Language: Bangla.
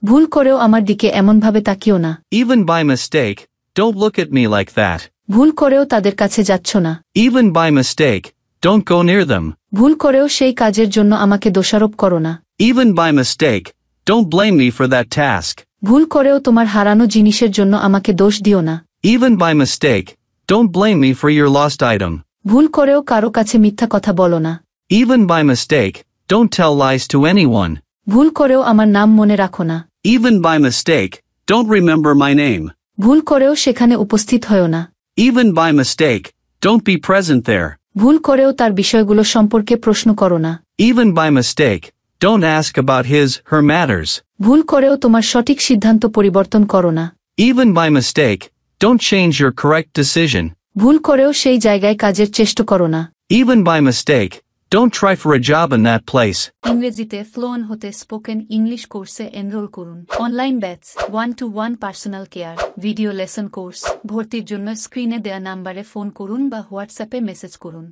ভুল করেও আমার দিকে এমনভাবে তাকিও না। Even by mistake, don't look at me like that. ভুল করেও তাদের কাছে যাচ্ছ না। Even by mistake, don't go near them. ভুল করেও সেই কাজের জন্য আমাকে দোষারোপ করো না। Even by mistake, don't blame me for that task. ভুল করেও তোমার হারানো জিনিসের জন্য আমাকে দোষ দিও না। Even by mistake, don't blame me for your lost item. ভুল করেও কারো কাছে মিথ্যা কথা বলো না। Even by mistake, don't tell lies to anyone. ভুল করেও আমার নাম মনে রাখো না। Even by mistake, don't remember my name. ভুল করেও সেখানে উপস্থিত হয়ো না। Even by mistake, don't be present there. ভুল করেও তার বিষয়গুলো সম্পর্কে প্রশ্ন করো না। Even by mistake, don't ask about her matters. ভুল করেও তোমার সঠিক সিদ্ধান্ত পরিবর্তন করো না। Even by mistake, don't change your correct decision. ভুল করেও সেই জায়গায় কাজের চেষ্টা করো না। Even by mistake, don't try for a job in that place. ইংরেজিতে ফ্লুয়েন্ট হতে স্পোকেন ইংলিশ কোর্সে এনরোল করুন। Online batch, 1-to-1 personal care, video lesson course. ভর্তির জন্য স্ক্রিনে দেয়া নাম্বারে ফোন করুন বা হোয়াটসঅ্যাপে মেসেজ করুন।